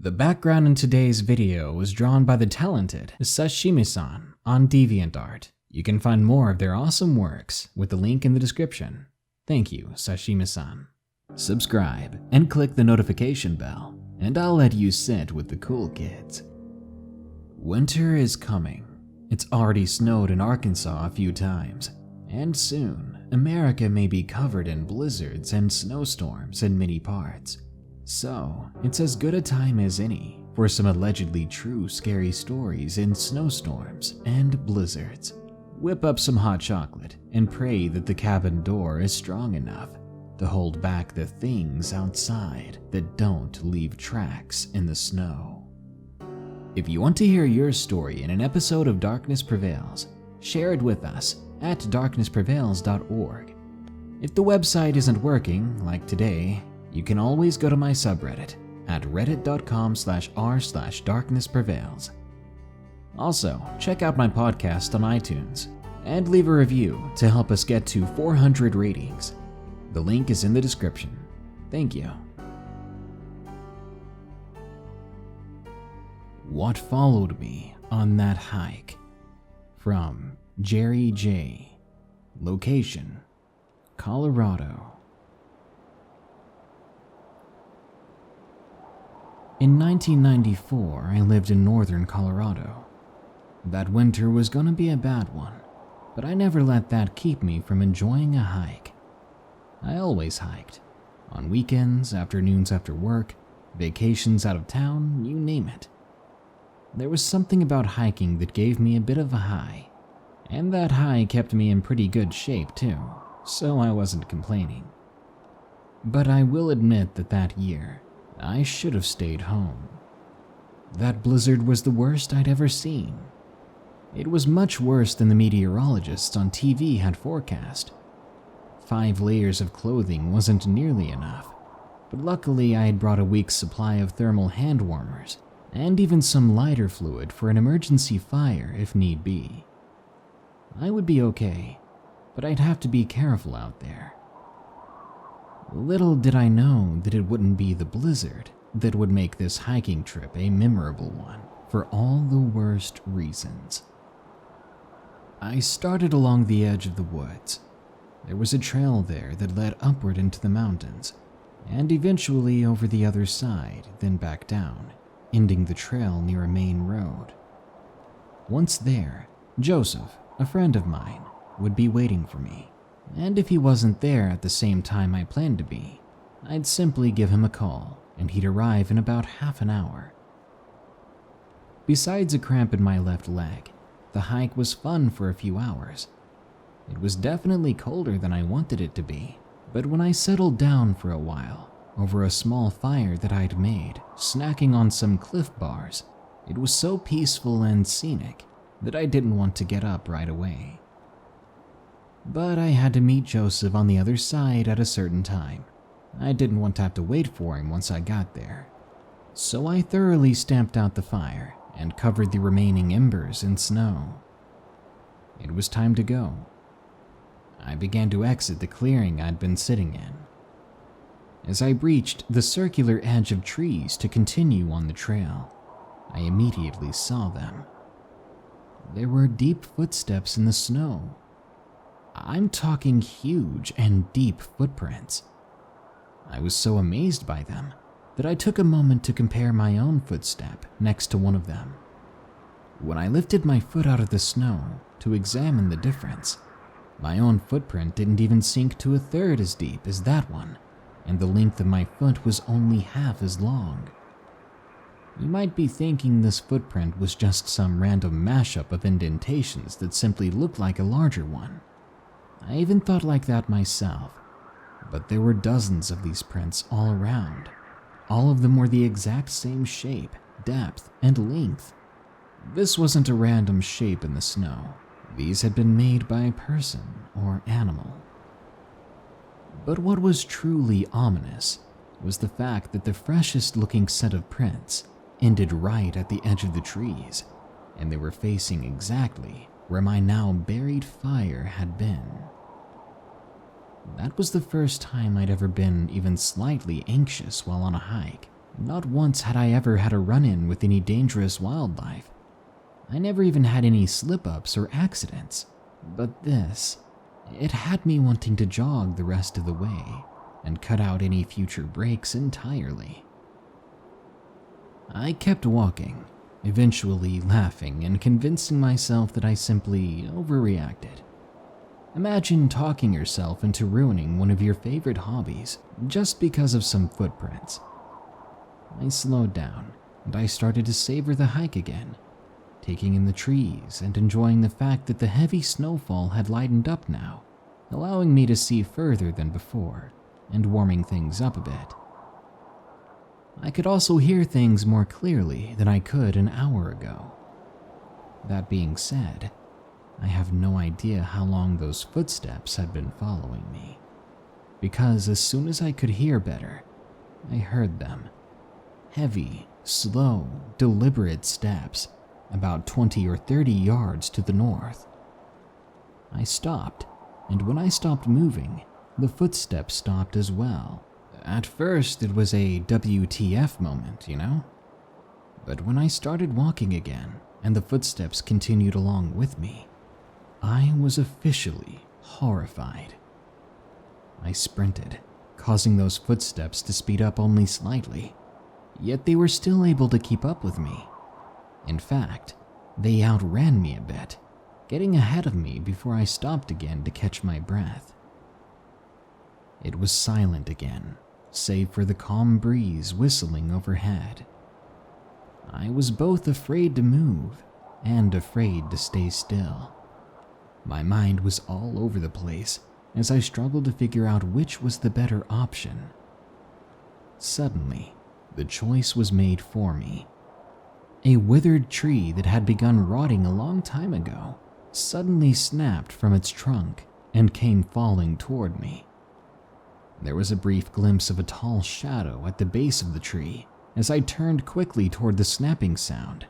The background in today's video was drawn by the talented Sashimi-san on DeviantArt. You can find more of their awesome works with the link in the description. Thank you, Sashimi-san. Subscribe and click the notification bell, and I'll let you sit with the cool kids. Winter is coming. It's already snowed in Arkansas a few times, and soon America may be covered in blizzards and snowstorms in many parts. So, it's as good a time as any for some allegedly true scary stories in snowstorms and blizzards. Whip up some hot chocolate and pray that the cabin door is strong enough to hold back the things outside that don't leave tracks in the snow. If you want to hear your story in an episode of Darkness Prevails, share it with us at darknessprevails.org. If the website isn't working, like today, you can always go to my subreddit at reddit.com/r/darknessprevails. Also, check out my podcast on iTunes and leave a review to help us get to 400 ratings. The link is in the description. Thank you. What followed me on that hike? From Jerry J. Location: Colorado. In 1994, I lived in northern Colorado. That winter was gonna be a bad one, but I never let that keep me from enjoying a hike. I always hiked. On weekends, afternoons after work, vacations out of town, you name it. There was something about hiking that gave me a bit of a high, and that high kept me in pretty good shape too, so I wasn't complaining. But I will admit that year, I should have stayed home. That blizzard was the worst I'd ever seen. It was much worse than the meteorologists on TV had forecast. 5 layers of clothing wasn't nearly enough, but luckily I had brought a week's supply of thermal hand warmers and even some lighter fluid for an emergency fire if need be. I would be okay, but I'd have to be careful out there. Little did I know that it wouldn't be the blizzard that would make this hiking trip a memorable one for all the worst reasons. I started along the edge of the woods. There was a trail there that led upward into the mountains, and eventually over the other side, then back down, ending the trail near a main road. Once there, Joseph, a friend of mine, would be waiting for me. And if he wasn't there at the same time I planned to be, I'd simply give him a call and he'd arrive in about half an hour. Besides a cramp in my left leg, the hike was fun for a few hours. It was definitely colder than I wanted it to be, but when I settled down for a while, over a small fire that I'd made, snacking on some Cliff Bars, it was so peaceful and scenic that I didn't want to get up right away. But I had to meet Joseph on the other side at a certain time. I didn't want to have to wait for him once I got there. So I thoroughly stamped out the fire and covered the remaining embers in snow. It was time to go. I began to exit the clearing I'd been sitting in. As I breached the circular edge of trees to continue on the trail, I immediately saw them. There were deep footsteps in the snow. I'm talking huge and deep footprints. I was so amazed by them that I took a moment to compare my own footstep next to one of them. When I lifted my foot out of the snow to examine the difference, my own footprint didn't even sink to a third as deep as that one, and the length of my foot was only half as long. You might be thinking this footprint was just some random mashup of indentations that simply looked like a larger one. I even thought like that myself, but there were dozens of these prints all around. All of them were the exact same shape, depth, and length. This wasn't a random shape in the snow. These had been made by a person or animal. But what was truly ominous was the fact that the freshest looking set of prints ended right at the edge of the trees, and they were facing exactly where my now buried fire had been. That was the first time I'd ever been even slightly anxious while on a hike, Not once had I ever had a run-in with any dangerous wildlife. I never even had any slip-ups or accidents. But this, it had me wanting to jog the rest of the way and cut out any future breaks entirely. I kept walking, eventually laughing and convincing myself that I simply overreacted. Imagine talking yourself into ruining one of your favorite hobbies just because of some footprints. I slowed down and I started to savor the hike again, taking in the trees and enjoying the fact that the heavy snowfall had lightened up now, allowing me to see further than before and warming things up a bit. I could also hear things more clearly than I could an hour ago. That being said, I have no idea how long those footsteps had been following me, because as soon as I could hear better, I heard them. Heavy, slow, deliberate steps, about 20 or 30 yards to the north. I stopped, and when I stopped moving, the footsteps stopped as well. At first, it was a WTF moment, you know? But when I started walking again, and the footsteps continued along with me, I was officially horrified. I sprinted, causing those footsteps to speed up only slightly, yet they were still able to keep up with me. In fact, they outran me a bit, getting ahead of me before I stopped again to catch my breath. It was silent again, save for the calm breeze whistling overhead. I was both afraid to move and afraid to stay still. My mind was all over the place as I struggled to figure out which was the better option. Suddenly, the choice was made for me. A withered tree that had begun rotting a long time ago suddenly snapped from its trunk and came falling toward me. There was a brief glimpse of a tall shadow at the base of the tree as I turned quickly toward the snapping sound,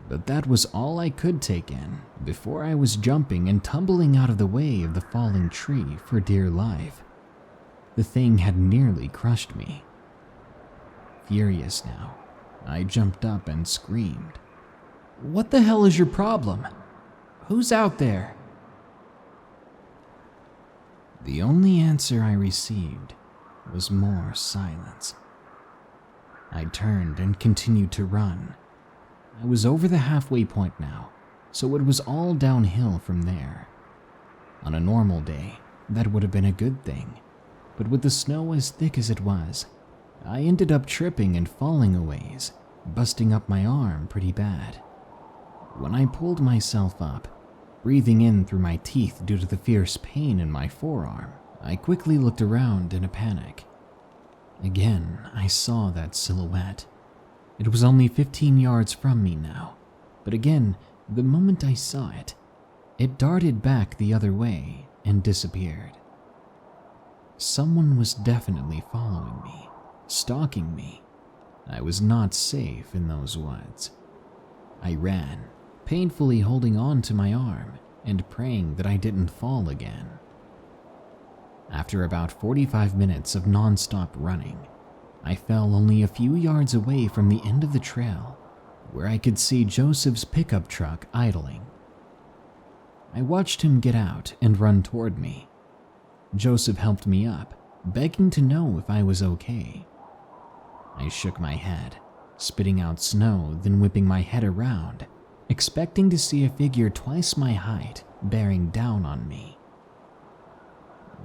but that was all I could take in before I was jumping and tumbling out of the way of the falling tree for dear life. The thing had nearly crushed me. Furious now, I jumped up and screamed, "What the hell is your problem? Who's out there?" The only answer I received was more silence. I turned and continued to run. I was over the halfway point now, so it was all downhill from there. On a normal day, that would have been a good thing, but with the snow as thick as it was, I ended up tripping and falling a ways, busting up my arm pretty bad. When I pulled myself up, breathing in through my teeth due to the fierce pain in my forearm, I quickly looked around in a panic. Again, I saw that silhouette. It was only 15 yards from me now, but again, the moment I saw it, it darted back the other way and disappeared. Someone was definitely following me, stalking me. I was not safe in those woods. I ran, painfully holding on to my arm and praying that I didn't fall again. After about 45 minutes of non-stop running, I fell only a few yards away from the end of the trail, where I could see Joseph's pickup truck idling. I watched him get out and run toward me. Joseph helped me up, begging to know if I was okay. I shook my head, spitting out snow, then whipping my head around, expecting to see a figure twice my height bearing down on me.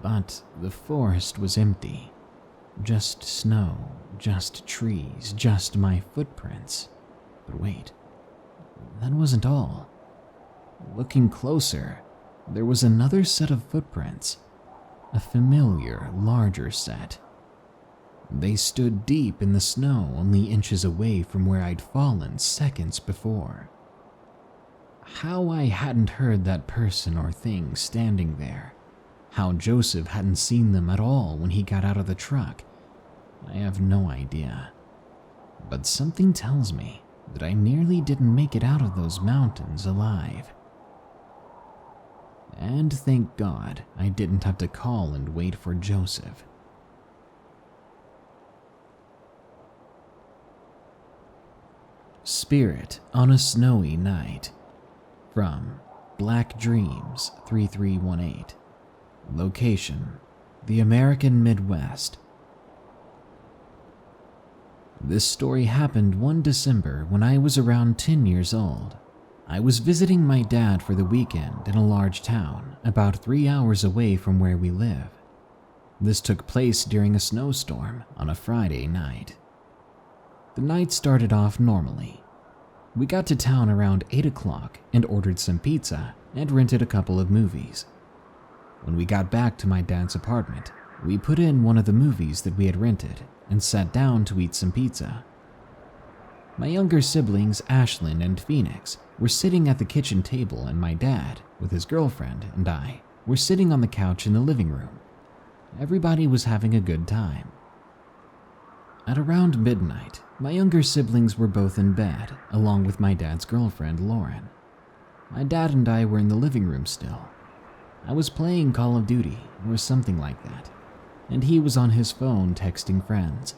But the forest was empty. Just snow, just trees, just my footprints. But wait, that wasn't all. Looking closer, there was another set of footprints, a familiar, larger set. They stood deep in the snow, only inches away from where I'd fallen seconds before. How I hadn't heard that person or thing standing there, how Joseph hadn't seen them at all when he got out of the truck, I have no idea. But something tells me that I nearly didn't make it out of those mountains alive. And thank God I didn't have to call and wait for Joseph. Spirit on a Snowy Night. From Black Dreams 3318. Location: the American Midwest. This story happened one December when I was around 10 years old. I was visiting my dad for the weekend in a large town about 3 hours away from where we live. This took place during a snowstorm on a Friday night. The night started off normally. We got to town around 8 o'clock and ordered some pizza and rented a couple of movies. When we got back to my dad's apartment, we put in one of the movies that we had rented and sat down to eat some pizza. My younger siblings, Ashlyn and Phoenix, were sitting at the kitchen table, and my dad, with his girlfriend, and I were sitting on the couch in the living room. Everybody was having a good time. At around midnight, my younger siblings were both in bed, along with my dad's girlfriend, Lauren. My dad and I were in the living room still. I was playing Call of Duty, or something like that, and he was on his phone texting friends.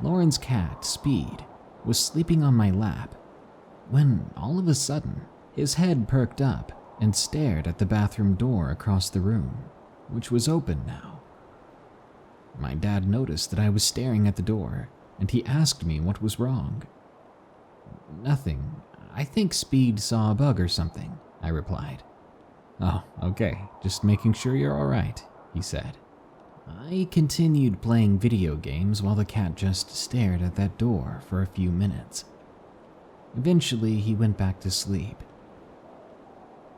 Lauren's cat, Speed, was sleeping on my lap, when all of a sudden, his head perked up and stared at the bathroom door across the room, which was open now. My dad noticed that I was staring at the door, and he asked me what was wrong. "Nothing. I think Speed saw a bug or something," I replied. "Oh, okay. Just making sure you're all right," he said. I continued playing video games while the cat just stared at that door for a few minutes. Eventually, he went back to sleep.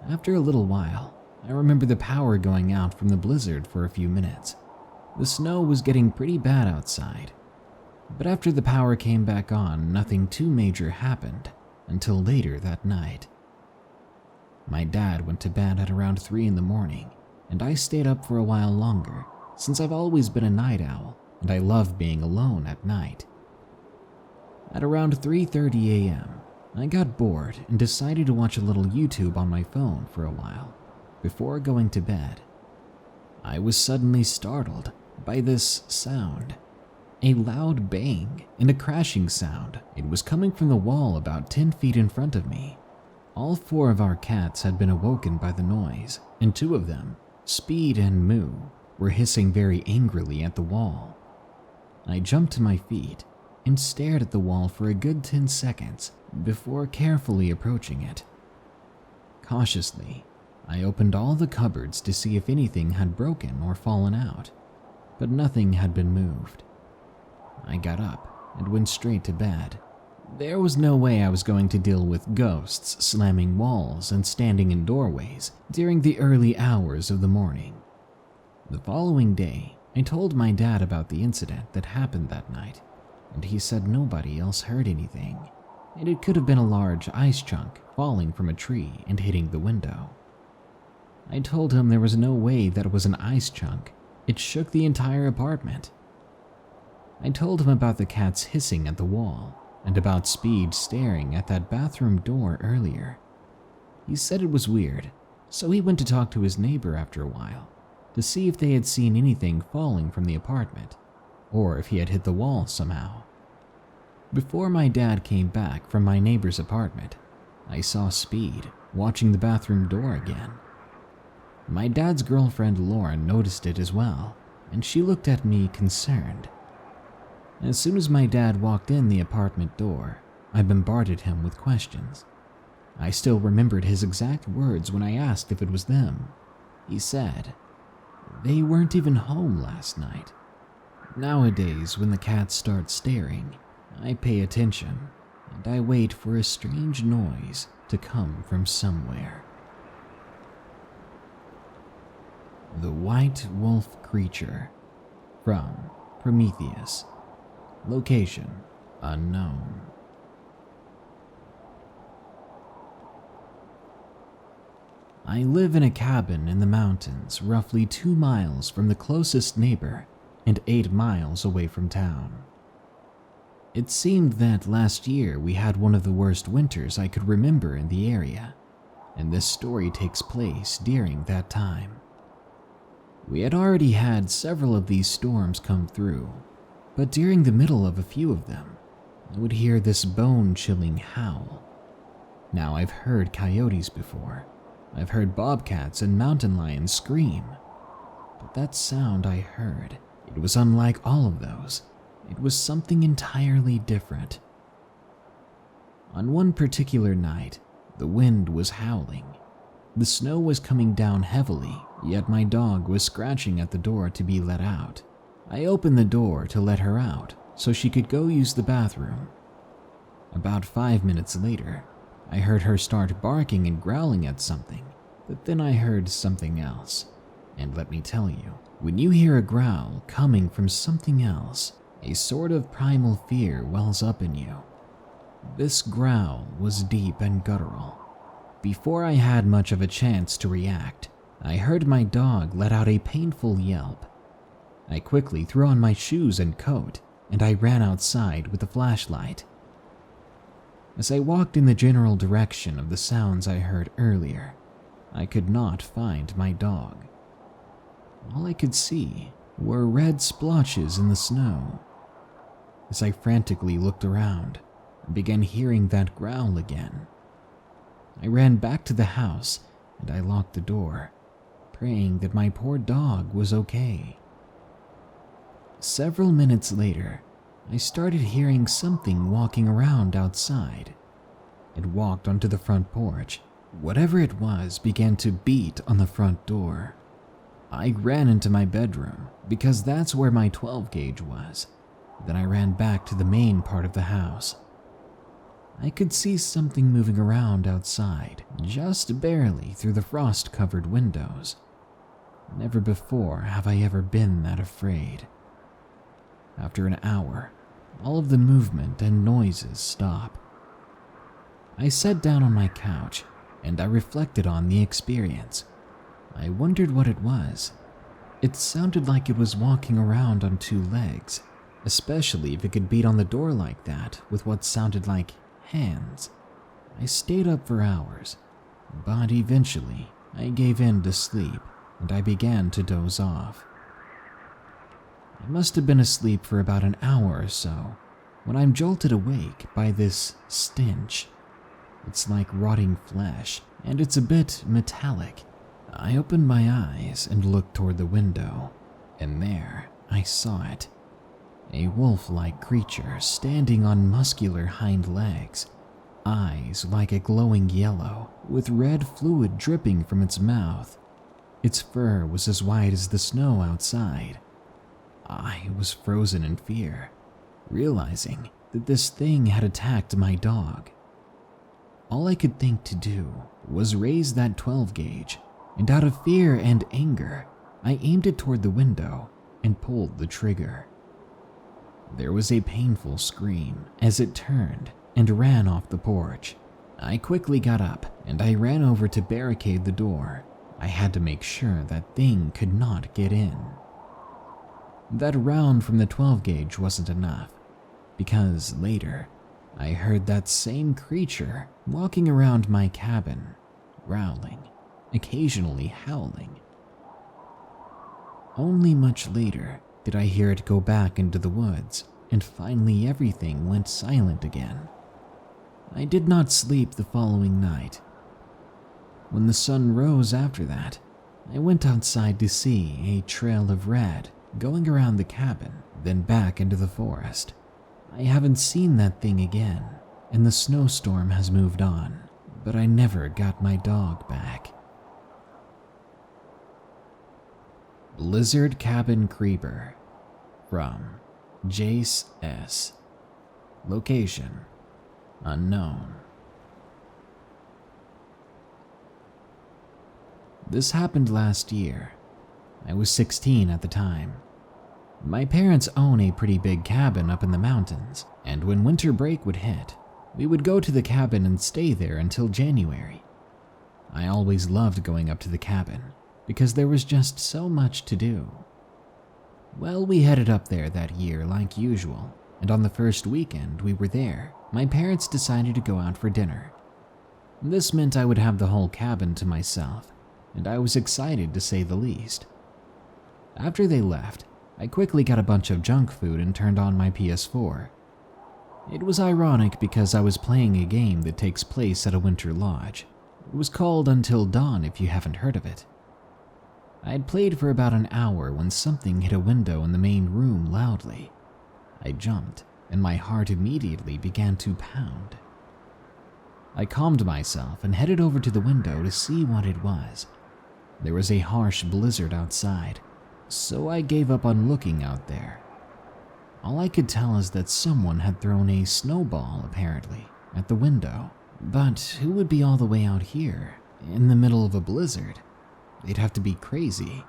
After a little while, I remember the power going out from the blizzard for a few minutes. The snow was getting pretty bad outside. But after the power came back on, nothing too major happened until later that night. My dad went to bed at around 3 in the morning, and I stayed up for a while longer, since I've always been a night owl and I love being alone at night. At around 3:30 a.m., I got bored and decided to watch a little YouTube on my phone for a while before going to bed. I was suddenly startled by this sound. A loud bang and a crashing sound. It was coming from the wall about 10 feet in front of me. All 4 of our cats had been awoken by the noise, and 2 of them, Speed and Moo, were hissing very angrily at the wall. I jumped to my feet and stared at the wall for a good 10 seconds before carefully approaching it. Cautiously, I opened all the cupboards to see if anything had broken or fallen out, but nothing had been moved. I got up and went straight to bed. There was no way I was going to deal with ghosts slamming walls and standing in doorways during the early hours of the morning. The following day, I told my dad about the incident that happened that night, and he said nobody else heard anything, and it could have been a large ice chunk falling from a tree and hitting the window. I told him there was no way that it was an ice chunk. It shook the entire apartment. I told him about the cats hissing at the wall and about Speed staring at that bathroom door earlier. He said it was weird, so he went to talk to his neighbor after a while to see if they had seen anything falling from the apartment or if he had hit the wall somehow. Before my dad came back from my neighbor's apartment, I saw Speed watching the bathroom door again. My dad's girlfriend Lauren noticed it as well, and she looked at me concerned. As soon as my dad walked in the apartment door, I bombarded him with questions. I still remembered his exact words when I asked if it was them. He said, "They weren't even home last night." Nowadays, when the cats start staring, I pay attention, and I wait for a strange noise to come from somewhere. The White Wolf Creature. From Prometheus. Location: unknown. I live in a cabin in the mountains roughly 2 miles from the closest neighbor and 8 miles away from town. It seemed that last year we had one of the worst winters I could remember in the area, and this story takes place during that time. We had already had several of these storms come through, but during the middle of a few of them, I would hear this bone-chilling howl. Now, I've heard coyotes before. I've heard bobcats and mountain lions scream. But that sound I heard, it was unlike all of those. It was something entirely different. On one particular night, the wind was howling. The snow was coming down heavily, yet my dog was scratching at the door to be let out. I opened the door to let her out so she could go use the bathroom. About 5 minutes later, I heard her start barking and growling at something, but then I heard something else. And let me tell you, when you hear a growl coming from something else, a sort of primal fear wells up in you. This growl was deep and guttural. Before I had much of a chance to react, I heard my dog let out a painful yelp. I quickly threw on my shoes and coat, and I ran outside with a flashlight. As I walked in the general direction of the sounds I heard earlier, I could not find my dog. All I could see were red splotches in the snow. As I frantically looked around, I began hearing that growl again. I ran back to the house and I locked the door, praying that my poor dog was okay. Several minutes later, I started hearing something walking around outside. It walked onto the front porch. Whatever it was began to beat on the front door. I ran into my bedroom because that's where my 12 gauge was. Then I ran back to the main part of the house. I could see something moving around outside, just barely through the frost-covered windows. Never before have I ever been that afraid. After an hour, all of the movement and noises stop. I sat down on my couch and I reflected on the experience. I wondered what it was. It sounded like it was walking around on 2 legs, especially if it could beat on the door like that with what sounded like hands. I stayed up for hours, but eventually I gave in to sleep and I began to doze off. I must have been asleep for about an hour or so when I'm jolted awake by this stench. It's like rotting flesh, and it's a bit metallic. I opened my eyes and looked toward the window, and there I saw it. A wolf-like creature standing on muscular hind legs, eyes like a glowing yellow, with red fluid dripping from its mouth. Its fur was as white as the snow outside. I was frozen in fear, realizing that this thing had attacked my dog. All I could think to do was raise that 12 gauge, and out of fear and anger, I aimed it toward the window and pulled the trigger. There was a painful scream as it turned and ran off the porch. I quickly got up and I ran over to barricade the door. I had to make sure that thing could not get in. That round from the 12 gauge wasn't enough, because later I heard that same creature walking around my cabin, growling, occasionally howling. Only much later did I hear it go back into the woods, and finally everything went silent again. I did not sleep the following night. When the sun rose after that, I went outside to see a trail of red going around the cabin, then back into the forest. I haven't seen that thing again, and the snowstorm has moved on, but I never got my dog back. Blizzard Cabin Creeper from Jace S. Location unknown. This happened last year. I was 16 at the time. My parents own a pretty big cabin up in the mountains, and when winter break would hit, we would go to the cabin and stay there until January. I always loved going up to the cabin because there was just so much to do. Well, we headed up there that year like usual, and on the first weekend we were there, my parents decided to go out for dinner. This meant I would have the whole cabin to myself, and I was excited to say the least. After they left, I quickly got a bunch of junk food and turned on my PS4. It was ironic because I was playing a game that takes place at a winter lodge. It was called Until Dawn if you haven't heard of it. I had played for about an hour when something hit a window in the main room loudly. I jumped, and my heart immediately began to pound. I calmed myself and headed over to the window to see what it was. There was a harsh blizzard outside, so I gave up on looking out there. All I could tell is that someone had thrown a snowball, apparently, at the window. But who would be all the way out here, in the middle of a blizzard? They'd have to be crazy.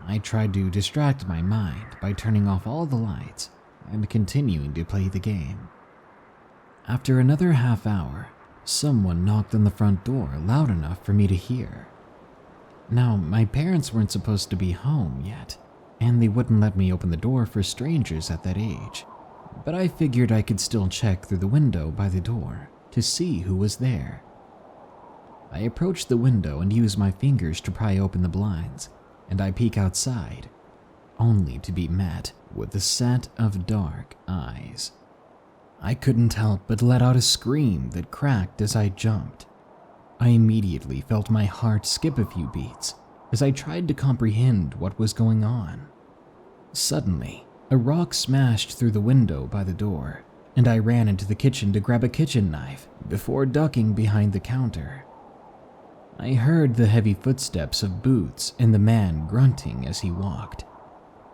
I tried to distract my mind by turning off all the lights and continuing to play the game. After another half hour, someone knocked on the front door loud enough for me to hear. Now, my parents weren't supposed to be home yet, and they wouldn't let me open the door for strangers at that age. But I figured I could still check through the window by the door to see who was there. I approached the window and used my fingers to pry open the blinds, and I peek outside, only to be met with a set of dark eyes. I couldn't help but let out a scream that cracked as I jumped. I immediately felt my heart skip a few beats as I tried to comprehend what was going on. Suddenly, a rock smashed through the window by the door, and I ran into the kitchen to grab a kitchen knife before ducking behind the counter. I heard the heavy footsteps of boots and the man grunting as he walked.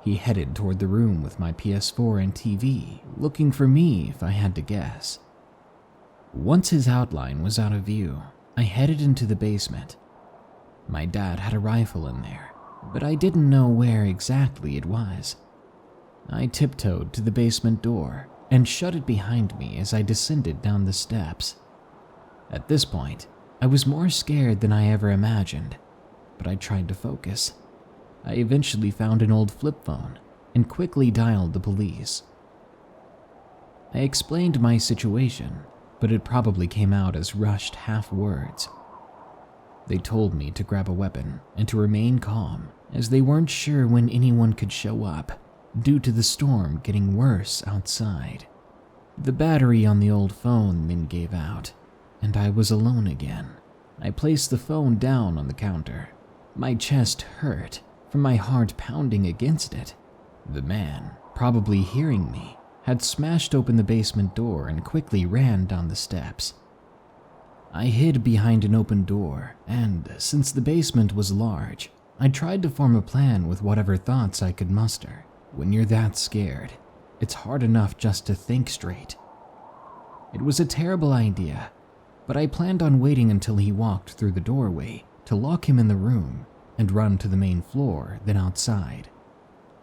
He headed toward the room with my PS4 and TV, looking for me if I had to guess. Once his outline was out of view, I headed into the basement. My dad had a rifle in there, but I didn't know where exactly it was. I tiptoed to the basement door and shut it behind me as I descended down the steps. At this point, I was more scared than I ever imagined, but I tried to focus. I eventually found an old flip phone and quickly dialed the police. I explained my situation, but it probably came out as rushed half words. They told me to grab a weapon and to remain calm, as they weren't sure when anyone could show up, due to the storm getting worse outside. The battery on the old phone then gave out, and I was alone again. I placed the phone down on the counter. My chest hurt from my heart pounding against it. The man, probably hearing me, had smashed open the basement door and quickly ran down the steps. I hid behind an open door, and since the basement was large, I tried to form a plan with whatever thoughts I could muster. When you're that scared, it's hard enough just to think straight. It was a terrible idea, but I planned on waiting until he walked through the doorway to lock him in the room and run to the main floor, then outside.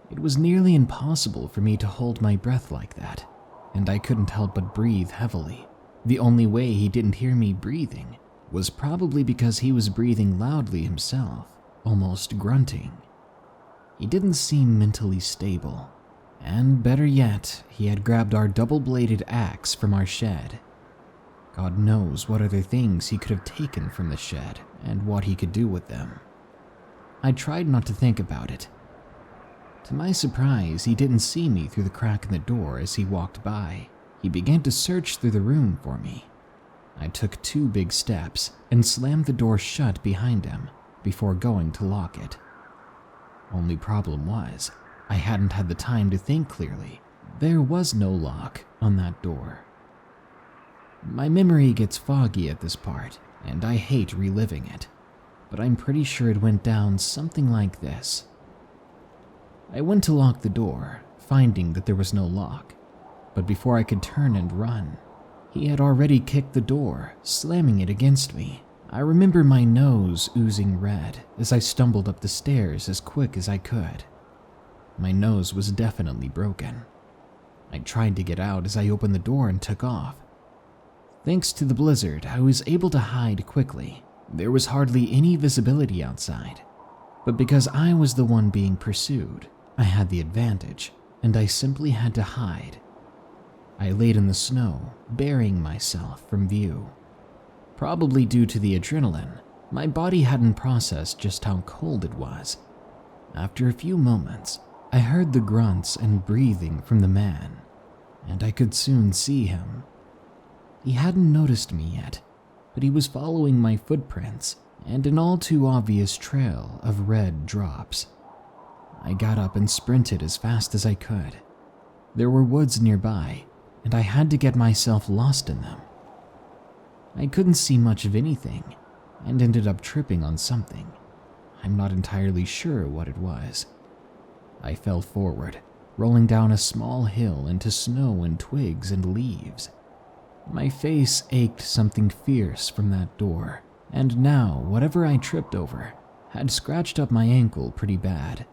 It was nearly impossible for me to hold my breath like that, and I couldn't help but breathe heavily. The only way he didn't hear me breathing was probably because he was breathing loudly himself, almost grunting. He didn't seem mentally stable, and better yet, he had grabbed our double-bladed axe from our shed. God knows what other things he could have taken from the shed and what he could do with them. I tried not to think about it. To my surprise, he didn't see me through the crack in the door as he walked by. He began to search through the room for me. I took 2 big steps and slammed the door shut behind him before going to lock it. Only problem was, I hadn't had the time to think clearly. There was no lock on that door. My memory gets foggy at this part, and I hate reliving it, but I'm pretty sure it went down something like this. I went to lock the door, finding that there was no lock, but before I could turn and run, he had already kicked the door, slamming it against me. I remember my nose oozing red as I stumbled up the stairs as quick as I could. My nose was definitely broken. I tried to get out as I opened the door and took off. Thanks to the blizzard, I was able to hide quickly. There was hardly any visibility outside, but because I was the one being pursued, I had the advantage, and I simply had to hide. I laid in the snow, burying myself from view. Probably due to the adrenaline, my body hadn't processed just how cold it was. After a few moments, I heard the grunts and breathing from the man. and I could soon see him. He hadn't noticed me yet, but he was following my footprints and an all too obvious trail of red drops. I got up and sprinted as fast as I could. There were woods nearby, and I had to get myself lost in them. I couldn't see much of anything, and ended up tripping on something. I'm not entirely sure what it was. I fell forward, rolling down a small hill into snow and twigs and leaves. My face ached something fierce from that door, and now whatever I tripped over had scratched up my ankle pretty bad.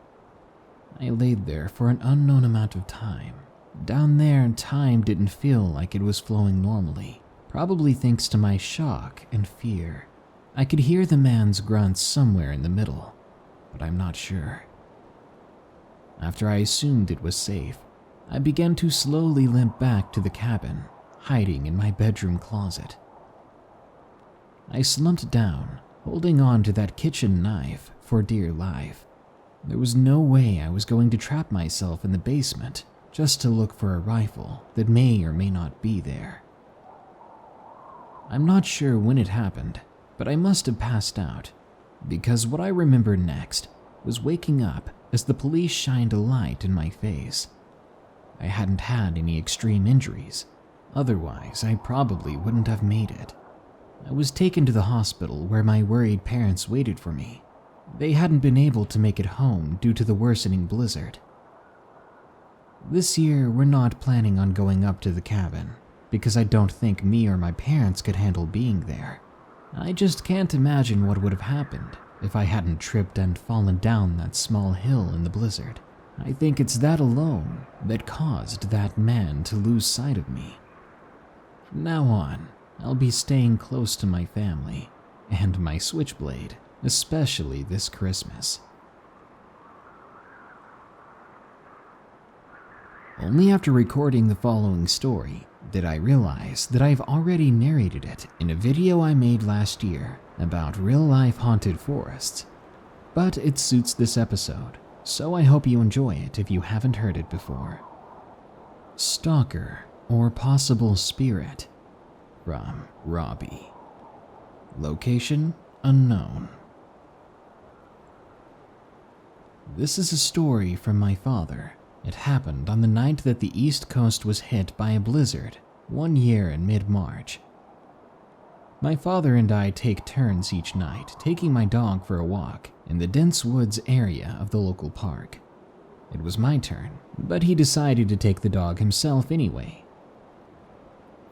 I laid there for an unknown amount of time. Down there, time didn't feel like it was flowing normally, probably thanks to my shock and fear. I could hear the man's grunts somewhere in the middle, but I'm not sure. After I assumed it was safe, I began to slowly limp back to the cabin, hiding in my bedroom closet. I slumped down, holding on to that kitchen knife for dear life. There was no way I was going to trap myself in the basement just to look for a rifle that may or may not be there. I'm not sure when it happened, but I must have passed out, because what I remember next was waking up as the police shined a light in my face. I hadn't had any extreme injuries, otherwise I probably wouldn't have made it. I was taken to the hospital where my worried parents waited for me. They hadn't been able to make it home due to the worsening blizzard. This year, we're not planning on going up to the cabin, because I don't think me or my parents could handle being there. I just can't imagine what would have happened if I hadn't tripped and fallen down that small hill in the blizzard. I think it's that alone that caused that man to lose sight of me. From now on, I'll be staying close to my family and my switchblade, especially this Christmas. Only after recording the following story did I realize that I've already narrated it in a video I made last year about real-life haunted forests. But it suits this episode, so I hope you enjoy it if you haven't heard it before. Stalker, or Possible Spirit, from Robby. Location unknown. This is a story from my father. It happened on the night that the East Coast was hit by a blizzard, one year in mid-March. My father and I take turns each night taking my dog for a walk in the dense woods area of the local park. It was my turn, but he decided to take the dog himself anyway.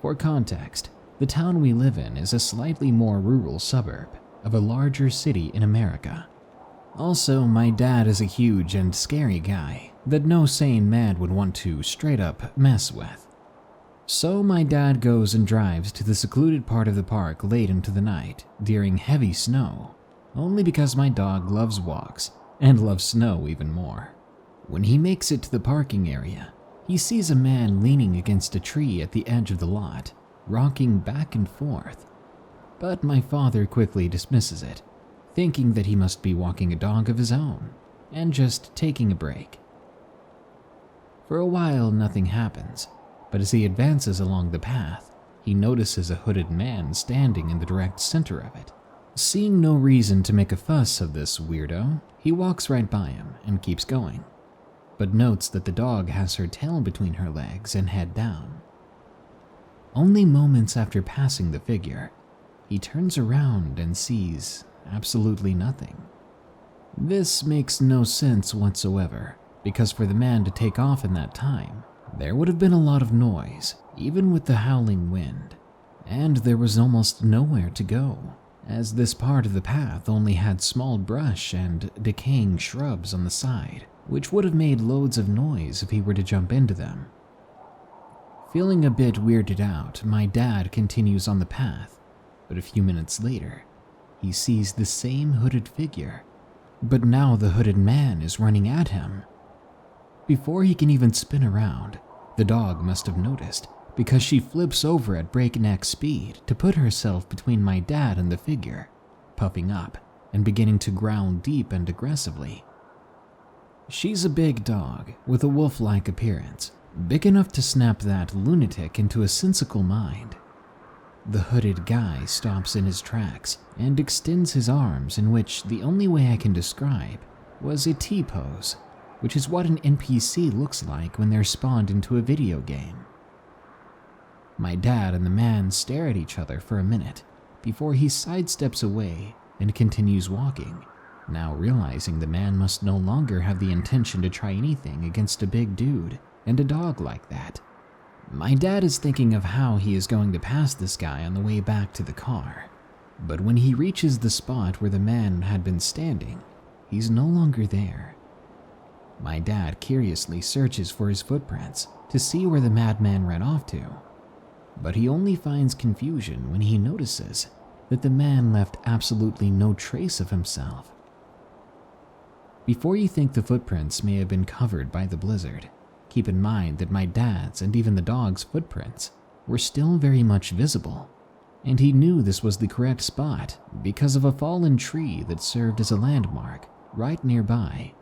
For context, the town we live in is a slightly more rural suburb of a larger city in America. Also, my dad is a huge and scary guy that no sane man would want to straight up mess with. So my dad goes and drives to the secluded part of the park late into the night during heavy snow, only because my dog loves walks and loves snow even more. When he makes it to the parking area, he sees a man leaning against a tree at the edge of the lot, rocking back and forth. But my father quickly dismisses it, thinking that he must be walking a dog of his own and just taking a break. For a while, nothing happens, but as he advances along the path, he notices a hooded man standing in the direct center of it. Seeing no reason to make a fuss of this weirdo, he walks right by him and keeps going, but notes that the dog has her tail between her legs and head down. Only moments after passing the figure, he turns around and sees absolutely nothing. This makes no sense whatsoever, because for the man to take off in that time, there would have been a lot of noise, even with the howling wind, and there was almost nowhere to go, as this part of the path only had small brush and decaying shrubs on the side, which would have made loads of noise if he were to jump into them. Feeling a bit weirded out, my dad continues on the path, but a few minutes later, he sees the same hooded figure, but now the hooded man is running at him. Before he can even spin around, the dog must have noticed, because she flips over at breakneck speed to put herself between my dad and the figure, puffing up and beginning to growl deep and aggressively. She's a big dog with a wolf-like appearance, big enough to snap that lunatic into a sensical mind. The hooded guy stops in his tracks and extends his arms in which the only way I can describe was a T-pose, which is what an NPC looks like when they're spawned into a video game. My dad and the man stare at each other for a minute before he sidesteps away and continues walking, now realizing the man must no longer have the intention to try anything against a big dude and a dog like that. My dad is thinking of how he is going to pass this guy on the way back to the car, but when he reaches the spot where the man had been standing, he's no longer there. My dad curiously searches for his footprints to see where the madman ran off to, but he only finds confusion when he notices that the man left absolutely no trace of himself. Before you think the footprints may have been covered by the blizzard, keep in mind that my dad's and even the dog's footprints were still very much visible, and he knew this was the correct spot because of a fallen tree that served as a landmark right nearby.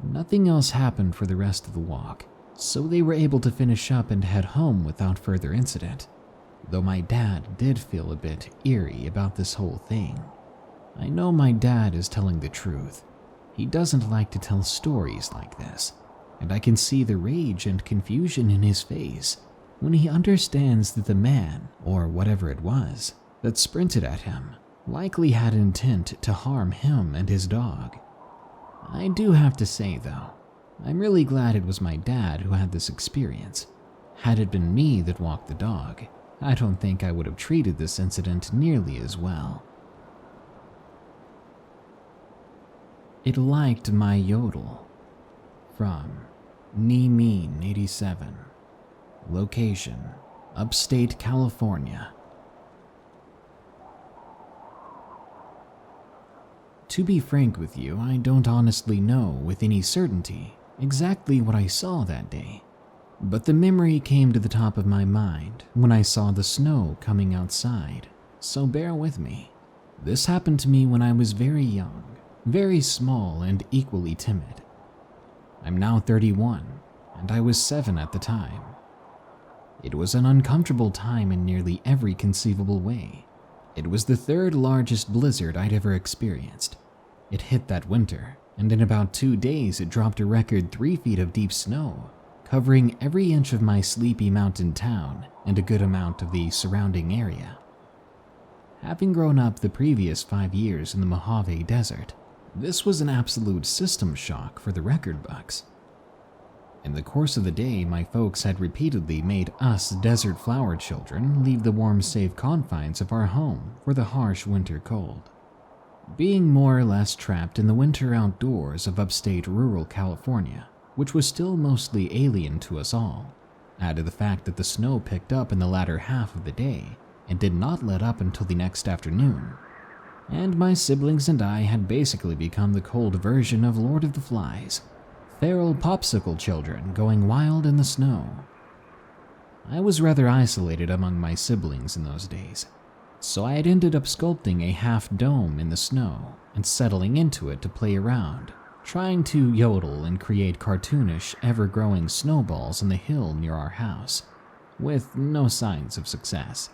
Nothing else happened for the rest of the walk, so they were able to finish up and head home without further incident, though my dad did feel a bit eerie about this whole thing. I know my dad is telling the truth. He doesn't like to tell stories like this, and I can see the rage and confusion in his face when he understands that the man, or whatever it was, that sprinted at him likely had intent to harm him and his dog. I do have to say, though, I'm really glad it was my dad who had this experience. Had it been me that walked the dog, I don't think I would have treated this incident nearly as well. It liked my Yodel. From Mean87. Location: upstate California. To be frank with you, I don't honestly know with any certainty exactly what I saw that day, but the memory came to the top of my mind when I saw the snow coming outside, so bear with me. This happened to me when I was very young, very small and equally timid. I'm now 31, and I was 7 at the time. It was an uncomfortable time in nearly every conceivable way. It was the third largest blizzard I'd ever experienced. It hit that winter, and in about 2 days it dropped a record 3 feet of deep snow, covering every inch of my sleepy mountain town and a good amount of the surrounding area. Having grown up the previous 5 years in the Mojave Desert, this was an absolute system shock for the record books. In the course of the day, my folks had repeatedly made us desert flower children leave the warm, safe confines of our home for the harsh winter cold. Being more or less trapped in the winter outdoors of upstate rural California, which was still mostly alien to us all, added the fact that the snow picked up in the latter half of the day and did not let up until the next afternoon, and my siblings and I had basically become the cold version of Lord of the Flies, feral popsicle children going wild in the snow. I was rather isolated among my siblings in those days, so I had ended up sculpting a half dome in the snow and settling into it to play around, trying to yodel and create cartoonish, ever-growing snowballs on the hill near our house, with no signs of success.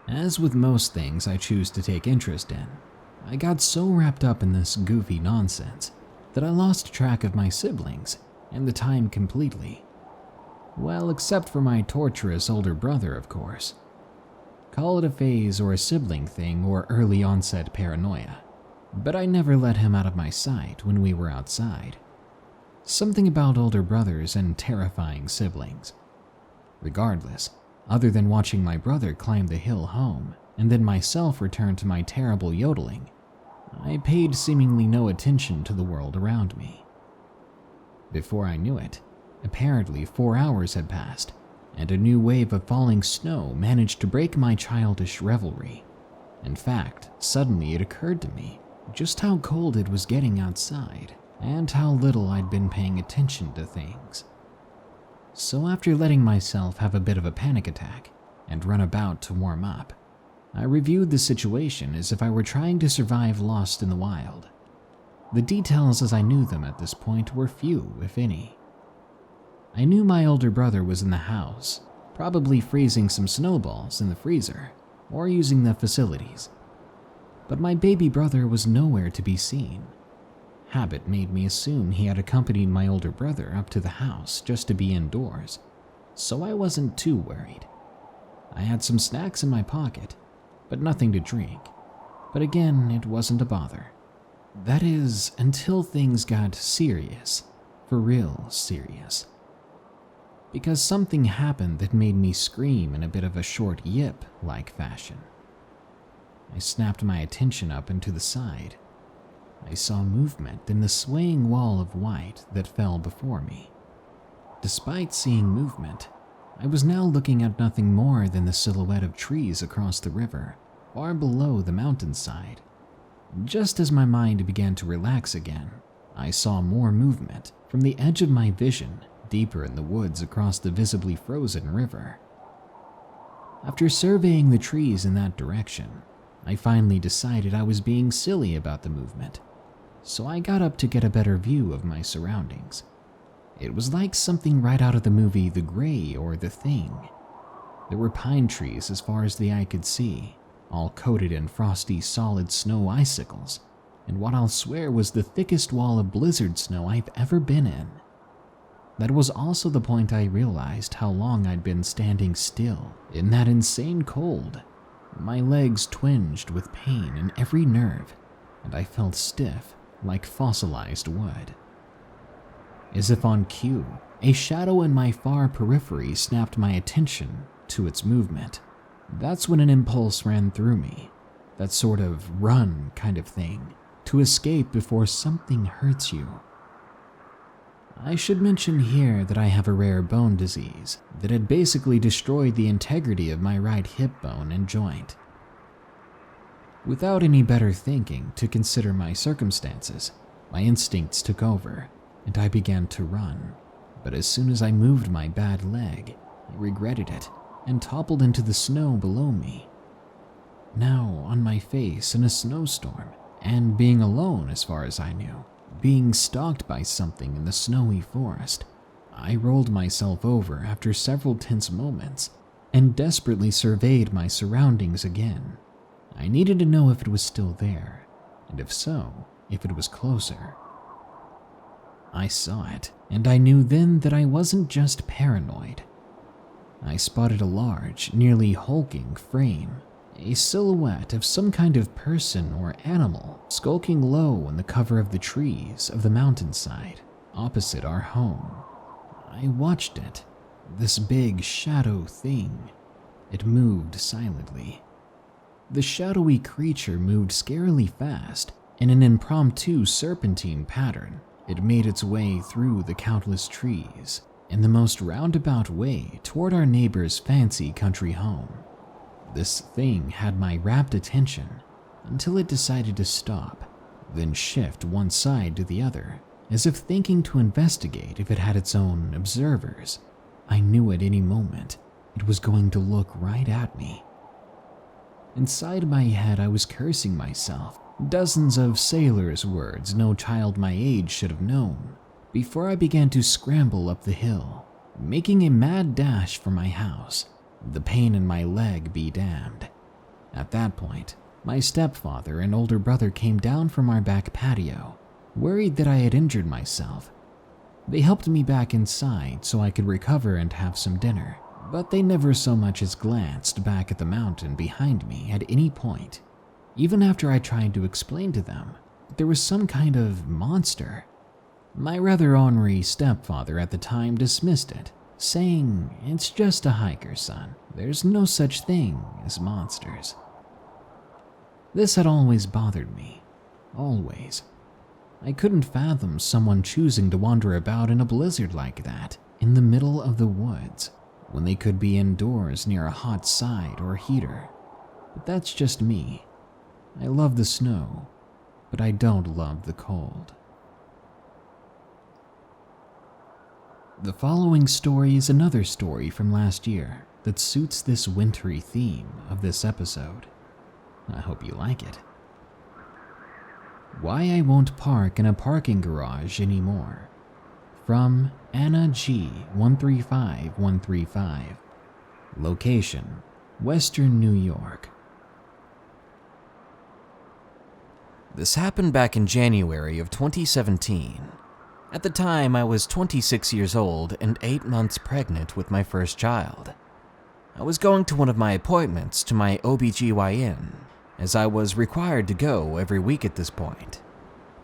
As with most things I choose to take interest in, I got so wrapped up in this goofy nonsense that I lost track of my siblings and the time completely. Well, except for my torturous older brother, of course. Call it a phase or a sibling thing or early onset paranoia, but I never let him out of my sight when we were outside. Something about older brothers and terrifying siblings. Regardless, other than watching my brother climb the hill home and then myself return to my terrible yodeling, I paid seemingly no attention to the world around me. Before I knew it, apparently 4 hours had passed, and a new wave of falling snow managed to break my childish revelry. In fact, suddenly it occurred to me just how cold it was getting outside and how little I'd been paying attention to things. So after letting myself have a bit of a panic attack and run about to warm up, I reviewed the situation as if I were trying to survive lost in the wild. The details as I knew them at this point were few, if any. I knew my older brother was in the house, probably freezing some snowballs in the freezer or using the facilities. But my baby brother was nowhere to be seen. Habit made me assume he had accompanied my older brother up to the house just to be indoors, so I wasn't too worried. I had some snacks in my pocket, but nothing to drink. But again, it wasn't a bother. That is, until things got serious, for real serious. Because something happened that made me scream in a bit of a short yip-like fashion. I snapped my attention up and to the side. I saw movement in the swaying wall of white that fell before me. Despite seeing movement, I was now looking at nothing more than the silhouette of trees across the river, far below the mountainside. Just as my mind began to relax again, I saw more movement from the edge of my vision, deeper in the woods across the visibly frozen river. After surveying the trees in that direction, I finally decided I was being silly about the movement, so I got up to get a better view of my surroundings. It was like something right out of the movie The Grey or The Thing. There were pine trees as far as the eye could see, all coated in frosty solid snow icicles, and what I'll swear was the thickest wall of blizzard snow I've ever been in. That was also the point I realized how long I'd been standing still in that insane cold. My legs twinged with pain in every nerve, and I felt stiff like fossilized wood. As if on cue, a shadow in my far periphery snapped my attention to its movement. That's when an impulse ran through me, that sort of run kind of thing, to escape before something hurts you. I should mention here that I have a rare bone disease that had basically destroyed the integrity of my right hip bone and joint. Without any better thinking to consider my circumstances, my instincts took over, and I began to run. But as soon as I moved my bad leg, I regretted it and toppled into the snow below me. Now on my face in a snowstorm, and being alone as far as I knew, being stalked by something in the snowy forest, I rolled myself over after several tense moments and desperately surveyed my surroundings again. I needed to know if it was still there, and if so, if it was closer. I saw it, and I knew then that I wasn't just paranoid. I spotted a large, nearly hulking frame, a silhouette of some kind of person or animal skulking low in the cover of the trees of the mountainside opposite our home. I watched it, this big shadow thing. It moved silently. The shadowy creature moved scarily fast in an impromptu serpentine pattern. It made its way through the countless trees in the most roundabout way toward our neighbor's fancy country home. This thing had my rapt attention until it decided to stop, then shift one side to the other, as if thinking to investigate if it had its own observers. I knew at any moment it was going to look right at me. Inside my head, I was cursing myself, dozens of sailors' words no child my age should have known, before I began to scramble up the hill, making a mad dash for my house. The pain in my leg be damned. At that point, my stepfather and older brother came down from our back patio, worried that I had injured myself. They helped me back inside so I could recover and have some dinner, but they never so much as glanced back at the mountain behind me at any point, even after I tried to explain to them that there was some kind of monster. My rather ornery stepfather at the time dismissed it, saying, "It's just a hiker, son. There's no such thing as monsters." This had always bothered me. Always. I couldn't fathom someone choosing to wander about in a blizzard like that, in the middle of the woods, when they could be indoors near a hot side or heater. But that's just me. I love the snow, but I don't love the cold. The following story is another story from last year that suits this wintry theme of this episode. I hope you like it. Why I Won't Park in a Parking Garage Anymore, from Anna G. 135135. Location: Western New York. This happened back in January of 2017. At the time, I was 26 years old and 8 months pregnant with my first child. I was going to one of my appointments to my OBGYN, as I was required to go every week at this point.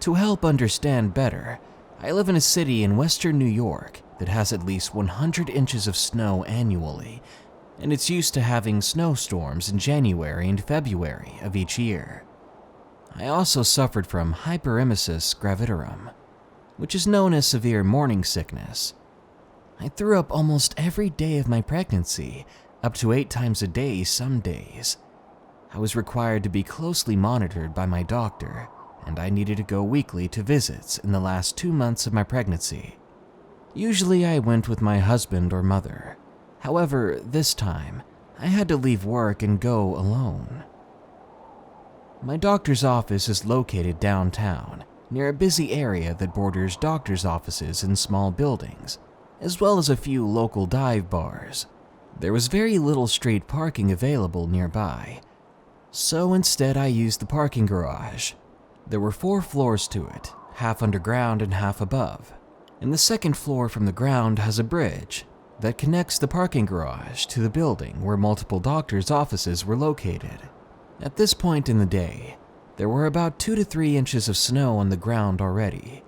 To help understand better, I live in a city in western New York that has at least 100 inches of snow annually, and it's used to having snowstorms in January and February of each year. I also suffered from hyperemesis gravidarum, which is known as severe morning sickness. I threw up almost every day of my pregnancy, up to 8 times a day some days. I was required to be closely monitored by my doctor, and I needed to go weekly to visits in the last 2 months of my pregnancy. Usually I went with my husband or mother. However, this time, I had to leave work and go alone. My doctor's office is located downtown, near a busy area that borders doctor's offices and small buildings, as well as a few local dive bars. There was very little street parking available nearby, so instead I used the parking garage. There were 4 floors to it, half underground and half above, and the second floor from the ground has a bridge that connects the parking garage to the building where multiple doctors' offices were located. At this point in the day, there were about 2 to 3 inches of snow on the ground already,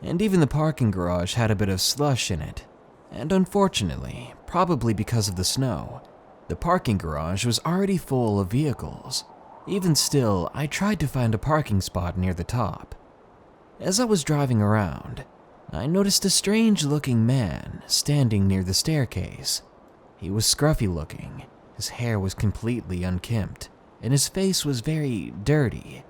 and even the parking garage had a bit of slush in it. And unfortunately, probably because of the snow, the parking garage was already full of vehicles. Even still, I tried to find a parking spot near the top. As I was driving around, I noticed a strange-looking man standing near the staircase. He was scruffy looking, his hair was completely unkempt, and his face was very dirty.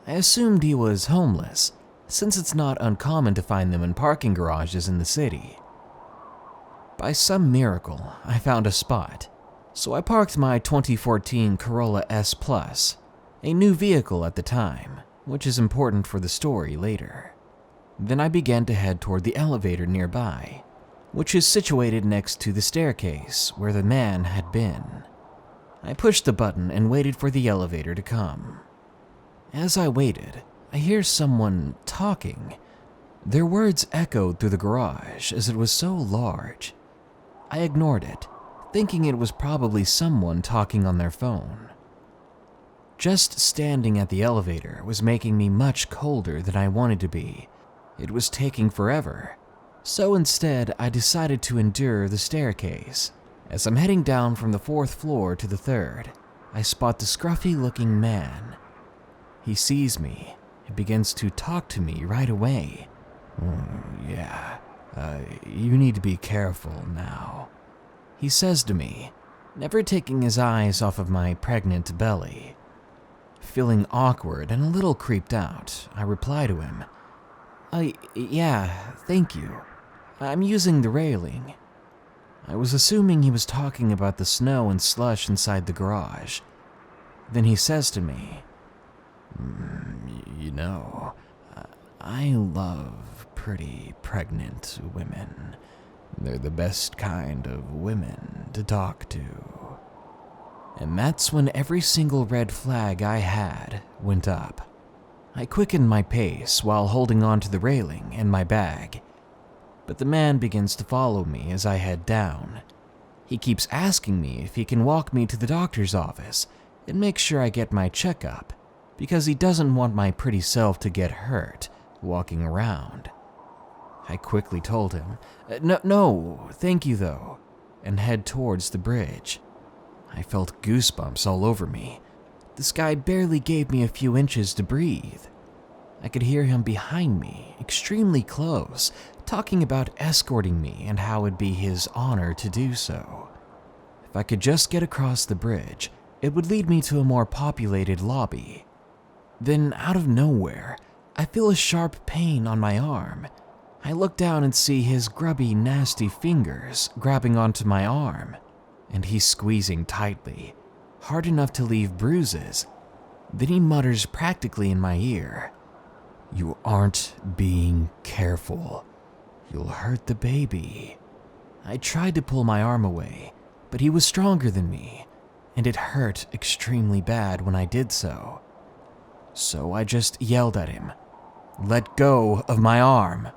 I assumed he was homeless, since it's not uncommon to find them in parking garages in the city. By some miracle, I found a spot, so I parked my 2014 Corolla S Plus, a new vehicle at the time, which is important for the story later. Then I began to head toward the elevator nearby, which is situated next to the staircase where the man had been. I pushed the button and waited for the elevator to come. As I waited, I hear someone talking. Their words echoed through the garage as it was so large. I ignored it, thinking it was probably someone talking on their phone. Just standing at the elevator was making me much colder than I wanted to be. It was taking forever, so instead I decided to endure the staircase. As I'm heading down from the 4th floor to the 3rd, I spot the scruffy-looking man. He sees me and begins to talk to me right away. You need to be careful now," he says to me, never taking his eyes off of my pregnant belly. Feeling awkward and a little creeped out, I reply to him, Yeah, thank you. I'm using the railing." I was assuming he was talking about the snow and slush inside the garage. Then he says to me, "You know, I love pretty pregnant women. They're the best kind of women to talk to." And that's when every single red flag I had went up. I quickened my pace while holding on to the railing and my bag. But the man begins to follow me as I head down. He keeps asking me if he can walk me to the doctor's office and make sure I get my checkup, because he doesn't want my pretty self to get hurt walking around. I quickly told him, No, thank you though, and head towards the bridge. I felt goosebumps all over me. This guy barely gave me a few inches to breathe. I could hear him behind me, extremely close, talking about escorting me and how it'd be his honor to do so. If I could just get across the bridge, it would lead me to a more populated lobby. Then, out of nowhere, I feel a sharp pain on my arm. I look down and see his grubby, nasty fingers grabbing onto my arm, and he's squeezing tightly, hard enough to leave bruises. Then he mutters practically in my ear, "You aren't being careful. "You'll hurt the baby." I tried to pull my arm away, but he was stronger than me, and it hurt extremely bad when I did so. So I just yelled at him, "Let go of my arm."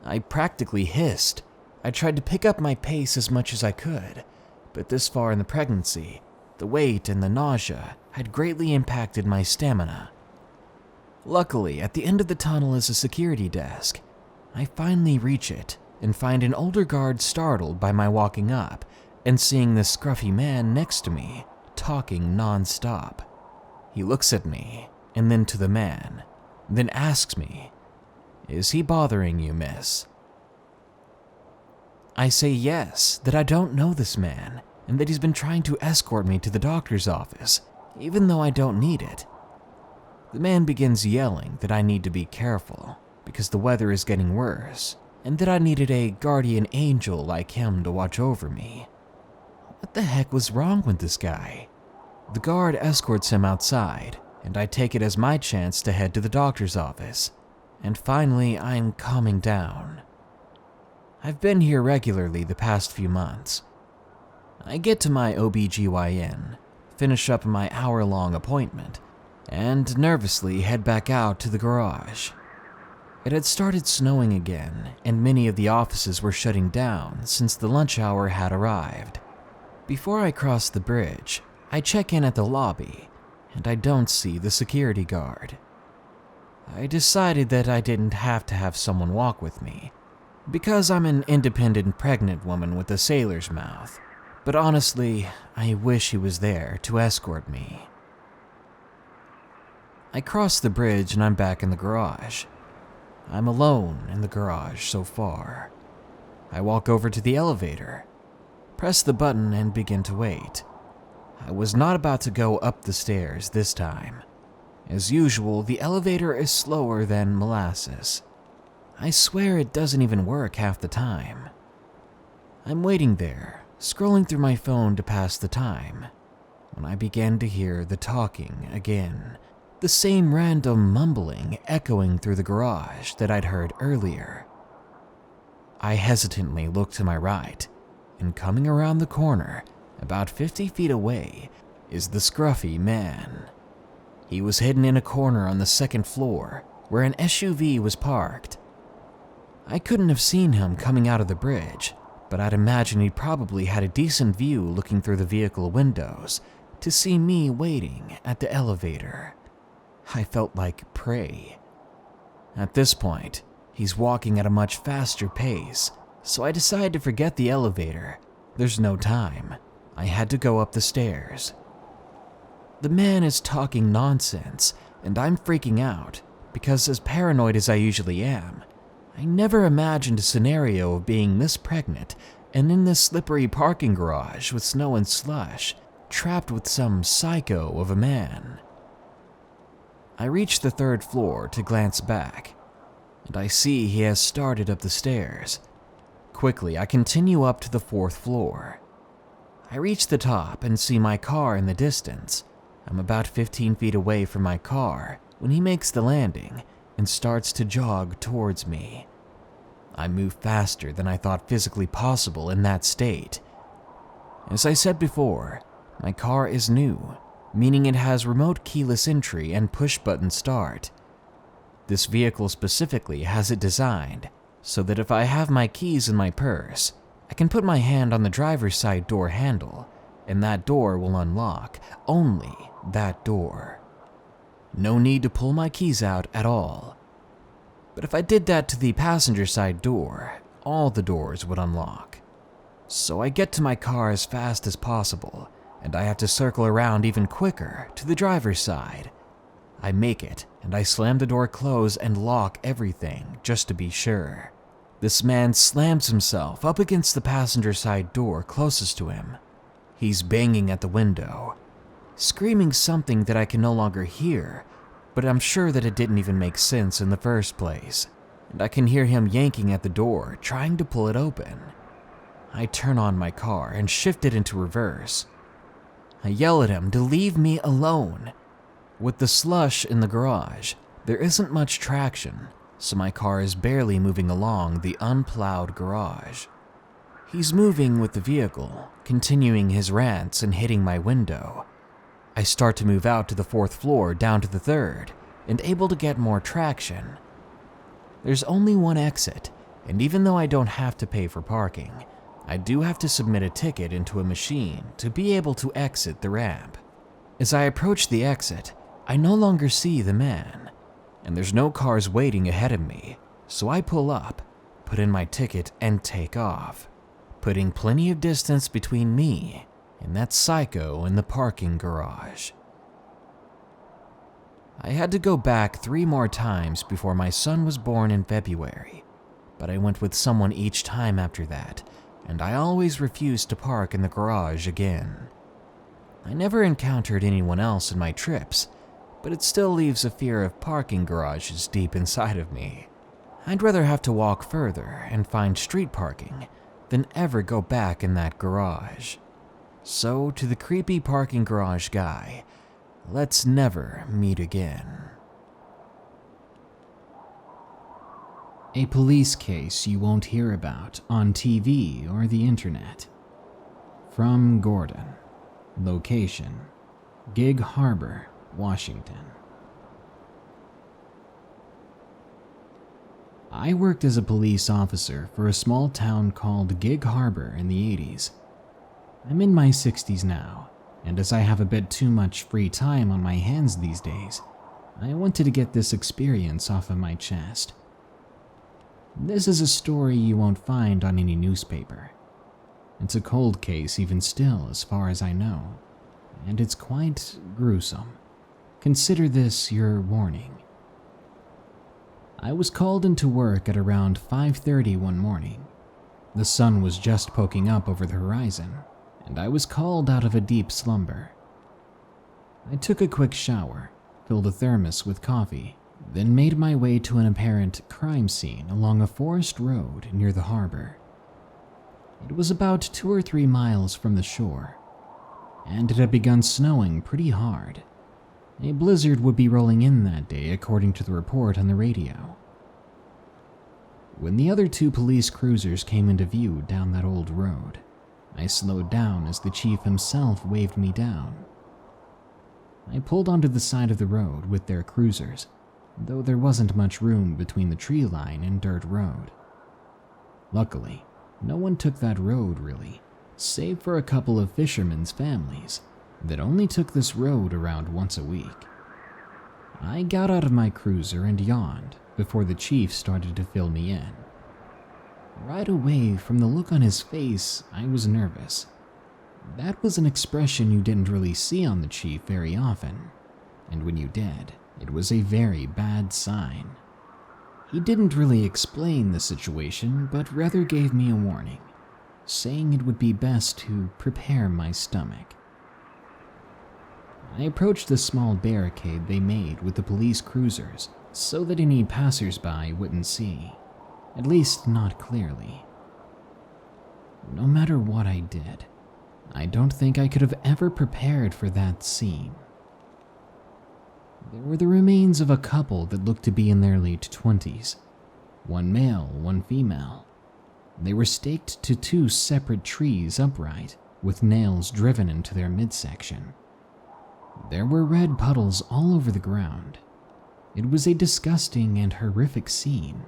I practically hissed. I tried to pick up my pace as much as I could, but this far in the pregnancy, the weight and the nausea had greatly impacted my stamina. Luckily, at the end of the tunnel is a security desk. I finally reach it and find an older guard startled by my walking up and seeing this scruffy man next to me, talking non-stop. He looks at me and then to the man, then asks me, "Is he bothering you, miss?" I say yes, that I don't know this man, and that he's been trying to escort me to the doctor's office, even though I don't need it. The man begins yelling that I need to be careful, because the weather is getting worse, and that I needed a guardian angel like him to watch over me. What the heck was wrong with this guy? The guard escorts him outside, and I take it as my chance to head to the doctor's office, and finally I'm calming down. I've been here regularly the past few months. I get to my OBGYN, finish up my hour-long appointment, and nervously head back out to the garage. It had started snowing again, and many of the offices were shutting down since the lunch hour had arrived. Before I cross the bridge, I check in at the lobby, and I don't see the security guard. I decided that I didn't have to have someone walk with me, because I'm an independent pregnant woman with a sailor's mouth, but honestly, I wish he was there to escort me. I cross the bridge and I'm back in the garage. I'm alone in the garage so far. I walk over to the elevator, press the button and begin to wait. I was not about to go up the stairs this time. As usual, the elevator is slower than molasses. I swear it doesn't even work half the time. I'm waiting there, scrolling through my phone to pass the time, when I began to hear the talking again. The same random mumbling echoing through the garage that I'd heard earlier. I hesitantly look to my right, and coming around the corner, about 50 feet away, is the scruffy man. He was hidden in a corner on the second floor, where an SUV was parked. I couldn't have seen him coming out of the bridge, but I'd imagine he probably had a decent view looking through the vehicle windows to see me waiting at the elevator. I felt like prey. At this point, he's walking at a much faster pace, so I decide to forget the elevator. There's no time. I had to go up the stairs. The man is talking nonsense, and I'm freaking out, because as paranoid as I usually am, I never imagined a scenario of being this pregnant and in this slippery parking garage with snow and slush, trapped with some psycho of a man. I reach the third floor to glance back, and I see he has started up the stairs. Quickly, I continue up to the fourth floor. I reach the top and see my car in the distance. I'm about 15 feet away from my car when he makes the landing and starts to jog towards me. I move faster than I thought physically possible in that state. As I said before, my car is new, meaning it has remote keyless entry and push-button start. This vehicle specifically has it designed so that if I have my keys in my purse, I can put my hand on the driver's side door handle, and that door will unlock, only that door. No need to pull my keys out at all. But if I did that to the passenger side door, all the doors would unlock. So I get to my car as fast as possible, and I have to circle around even quicker to the driver's side. I make it, and I slam the door close and lock everything just to be sure. This man slams himself up against the passenger side door closest to him. He's banging at the window, screaming something that I can no longer hear, but I'm sure that it didn't even make sense in the first place, and I can hear him yanking at the door, trying to pull it open. I turn on my car and shift it into reverse. I yell at him to leave me alone. With the slush in the garage, there isn't much traction, so my car is barely moving along the unplowed garage. He's moving with the vehicle, continuing his rants and hitting my window. I start to move out to the 4th floor down to the 3rd, and able to get more traction. There's only one exit, and even though I don't have to pay for parking, I do have to submit a ticket into a machine to be able to exit the ramp. As I approach the exit, I no longer see the man, and there's no cars waiting ahead of me, so I pull up, put in my ticket, and take off, putting plenty of distance between me and that psycho in the parking garage. I had to go back 3 more times before my son was born in February, but I went with someone each time after that, and I always refused to park in the garage again. I never encountered anyone else in my trips, but it still leaves a fear of parking garages deep inside of me. I'd rather have to walk further and find street parking than ever go back in that garage. So, to the creepy parking garage guy, let's never meet again. A police case you won't hear about on TV or the internet. From Gordon. Location: Gig Harbor, Washington. I worked as a police officer for a small town called Gig Harbor in the 80s. I'm in my 60s now, and as I have a bit too much free time on my hands these days, I wanted to get this experience off of my chest. This is a story you won't find on any newspaper. It's a cold case even still, as far as I know, and it's quite gruesome. Consider this your warning. I was called into work at around 5:30 one morning. The sun was just poking up over the horizon, and I was called out of a deep slumber. I took a quick shower, filled a thermos with coffee, then made my way to an apparent crime scene along a forest road near the harbor. It was about 2 or 3 miles from the shore, and it had begun snowing pretty hard. A blizzard would be rolling in that day, according to the report on the radio. When the other 2 police cruisers came into view down that old road, I slowed down as the chief himself waved me down. I pulled onto the side of the road with their cruisers, though there wasn't much room between the tree line and dirt road. Luckily, no one took that road really, save for a couple of fishermen's families that only took this road around once a week. I got out of my cruiser and yawned before the chief started to fill me in. Right away, from the look on his face, I was nervous. That was an expression you didn't really see on the chief very often, and when you did, it was a very bad sign. He didn't really explain the situation, but rather gave me a warning, saying it would be best to prepare my stomach. I approached the small barricade they made with the police cruisers so that any passers-by wouldn't see, at least not clearly. No matter what I did, I don't think I could have ever prepared for that scene. There were the remains of a couple that looked to be in their late 20s, 1 male, 1 female. They were staked to 2 separate trees upright, with nails driven into their midsection. There were red puddles all over the ground. It was a disgusting and horrific scene,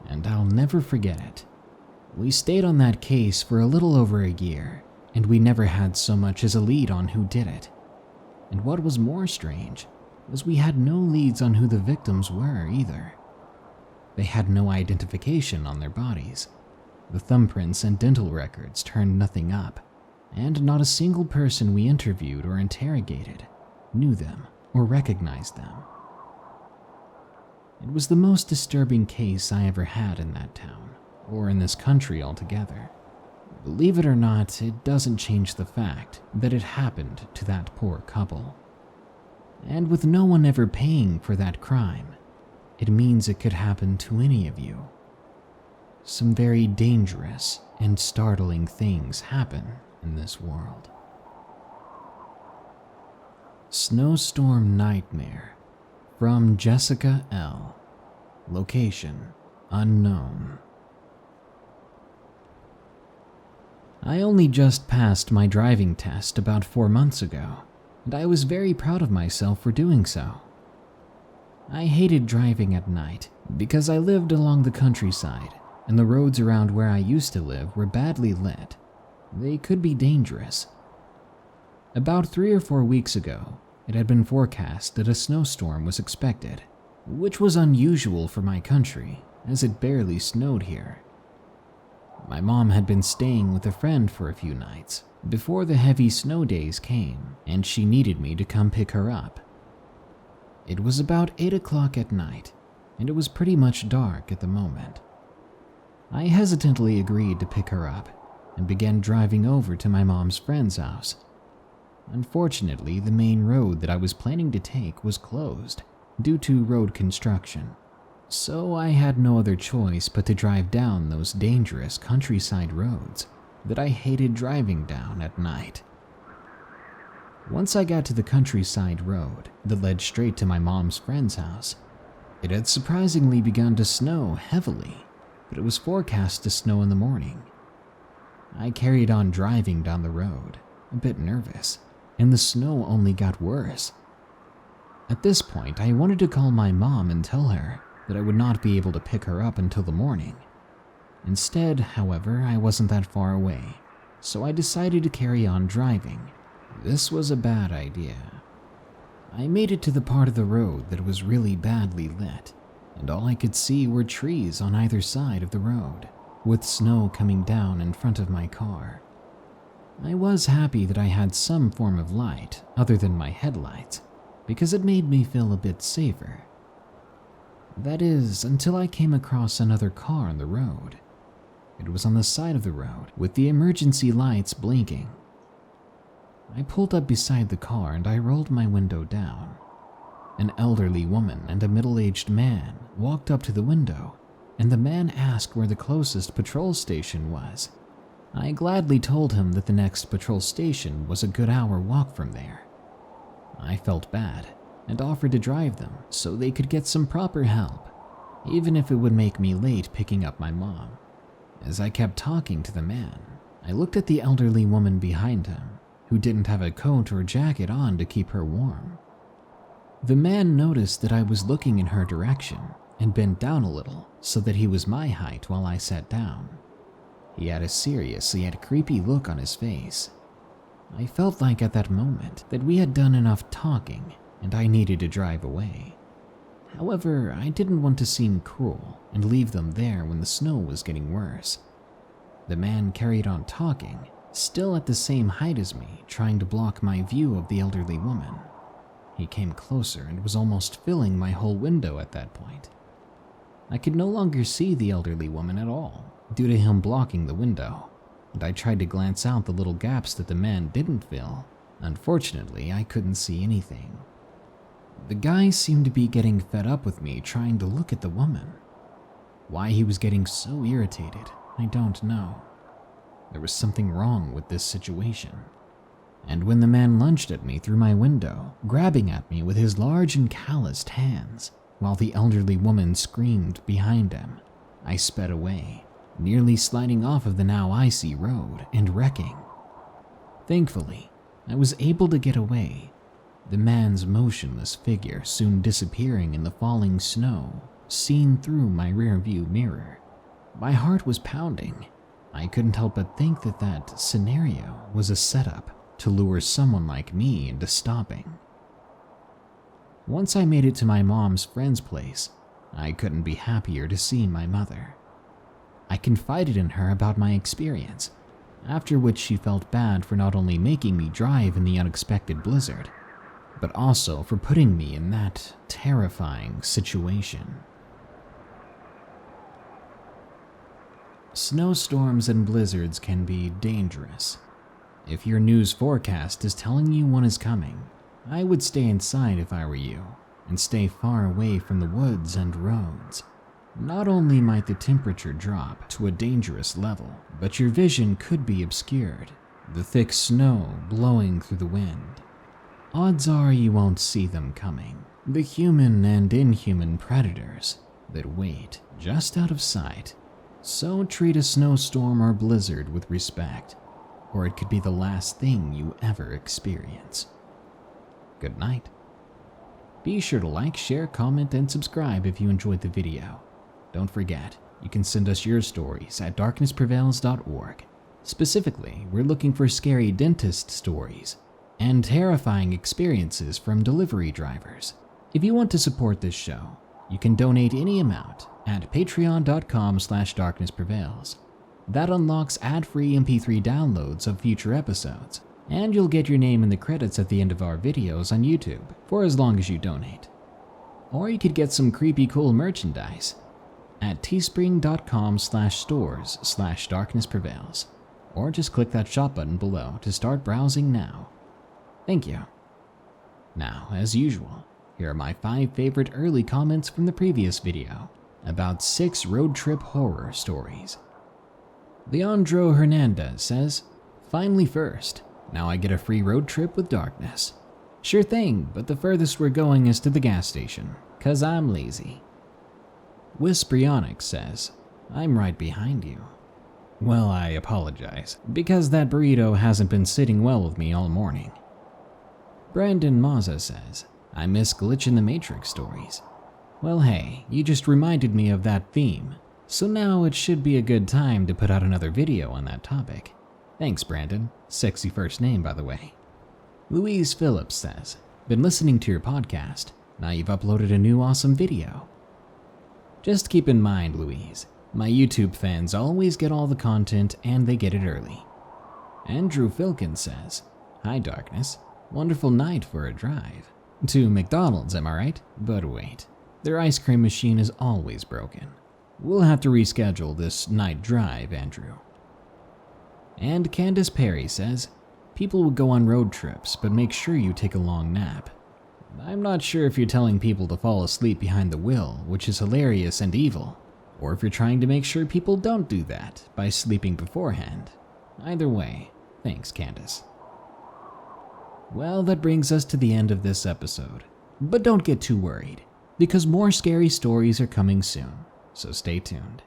and I'll never forget it. We stayed on that case for a little over a year, and we never had so much as a lead on who did it. And what was more strange was we had no leads on who the victims were either. They had no identification on their bodies. The thumbprints and dental records turned nothing up, and not a single person we interviewed or interrogated knew them or recognized them. It was the most disturbing case I ever had in that town, or in this country altogether. Believe it or not, it doesn't change the fact that it happened to that poor couple. And with no one ever paying for that crime, it means it could happen to any of you. Some very dangerous and startling things happen in this world. Snowstorm Nightmare from Jessica L. Location unknown. I only just passed my driving test about 4 months ago, and I was very proud of myself for doing so. I hated driving at night because I lived along the countryside, and the roads around where I used to live were badly lit. They could be dangerous. About 3 or 4 weeks ago, it had been forecast that a snowstorm was expected, which was unusual for my country, as it barely snowed here. My mom had been staying with a friend for a few nights before the heavy snow days came, and she needed me to come pick her up. It was about 8 o'clock at night, and it was pretty much dark at the moment. I hesitantly agreed to pick her up and began driving over to my mom's friend's house. Unfortunately, the main road that I was planning to take was closed due to road construction, so I had no other choice but to drive down those dangerous countryside roads that I hated driving down at night. Once I got to the countryside road that led straight to my mom's friend's house, it had surprisingly begun to snow heavily, but it was forecast to snow in the morning. I carried on driving down the road, a bit nervous, and the snow only got worse. At this point, I wanted to call my mom and tell her that I would not be able to pick her up until the morning. Instead, however, I wasn't that far away, so I decided to carry on driving. This was a bad idea. I made it to the part of the road that was really badly lit, and all I could see were trees on either side of the road, with snow coming down in front of my car. I was happy that I had some form of light other than my headlights, because it made me feel a bit safer. That is, until I came across another car on the road. It was on the side of the road, with the emergency lights blinking. I pulled up beside the car and I rolled my window down. An elderly woman and a middle-aged man walked up to the window, and the man asked where the closest patrol station was. I gladly told him that the next patrol station was a good hour walk from there. I felt bad and offered to drive them so they could get some proper help, even if it would make me late picking up my mom. As I kept talking to the man, I looked at the elderly woman behind him, who didn't have a coat or jacket on to keep her warm. The man noticed that I was looking in her direction and bent down a little so that he was my height while I sat down. He had a serious yet creepy look on his face. I felt like at that moment that we had done enough talking and I needed to drive away. However, I didn't want to seem cruel and leave them there when the snow was getting worse. The man carried on talking, still at the same height as me, trying to block my view of the elderly woman. He came closer and was almost filling my whole window at that point. I could no longer see the elderly woman at all, due to him blocking the window, and I tried to glance out the little gaps that the man didn't fill. Unfortunately, I couldn't see anything. The guy seemed to be getting fed up with me trying to look at the woman. Why he was getting so irritated, I don't know. There was something wrong with this situation. And when the man lunged at me through my window, grabbing at me with his large and calloused hands, while the elderly woman screamed behind him, I sped away, nearly sliding off of the now icy road and wrecking. Thankfully, I was able to get away, the man's motionless figure soon disappearing in the falling snow, seen through my rearview mirror. My heart was pounding. I couldn't help but think that that scenario was a setup to lure someone like me into stopping. Once I made it to my mom's friend's place, I couldn't be happier to see my mother. I confided in her about my experience, after which she felt bad for not only making me drive in the unexpected blizzard, but also for putting me in that terrifying situation. Snowstorms and blizzards can be dangerous. If your news forecast is telling you one is coming, I would stay inside if I were you, and stay far away from the woods and roads. Not only might the temperature drop to a dangerous level, but your vision could be obscured, the thick snow blowing through the wind. Odds are you won't see them coming, the human and inhuman predators, that wait just out of sight. So treat a snowstorm or blizzard with respect, or it could be the last thing you ever experience. Good night. Be sure to like, share, comment, and subscribe if you enjoyed the video. Don't forget, you can send us your stories at darknessprevails.org. Specifically, we're looking for scary dentist stories and terrifying experiences from delivery drivers. If you want to support this show, you can donate any amount at patreon.com/darknessprevails. That unlocks ad-free MP3 downloads of future episodes, and you'll get your name in the credits at the end of our videos on YouTube for as long as you donate. Or you could get some creepy cool merchandise at teespring.com/stores/darknessprevails, or just click that shop button below to start browsing now. Thank you. Now, as usual, here are my 5 favorite early comments from the previous video about 6 road trip horror stories. Leandro Hernandez says, "Finally first, now I get a free road trip with darkness. Sure thing, but the furthest we're going is to the gas station, 'cause I'm lazy." Wisprionic says, "I'm right behind you." Well, I apologize, because that burrito hasn't been sitting well with me all morning. Brandon Mazza says, "I miss Glitch in the Matrix stories." Well, hey, you just reminded me of that theme, so now it should be a good time to put out another video on that topic. Thanks, Brandon. Sexy first name, by the way. Louise Phillips says, "Been listening to your podcast. Now you've uploaded a new awesome video." Just keep in mind, Louise, my YouTube fans always get all the content and they get it early. Andrew Filkin says, "Hi, Darkness. Wonderful night for a drive. To McDonald's, am I right? But wait, their ice cream machine is always broken. We'll have to reschedule this night drive, Andrew." And Candace Perry says, "People will go on road trips, but make sure you take a long nap." I'm not sure if you're telling people to fall asleep behind the wheel, which is hilarious and evil, or if you're trying to make sure people don't do that by sleeping beforehand. Either way, thanks, Candace. Well, that brings us to the end of this episode. But don't get too worried, because more scary stories are coming soon, so stay tuned.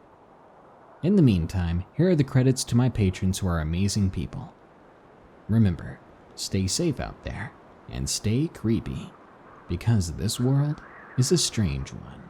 In the meantime, here are the credits to my patrons who are amazing people. Remember, stay safe out there, and stay creepy, because this world is a strange one.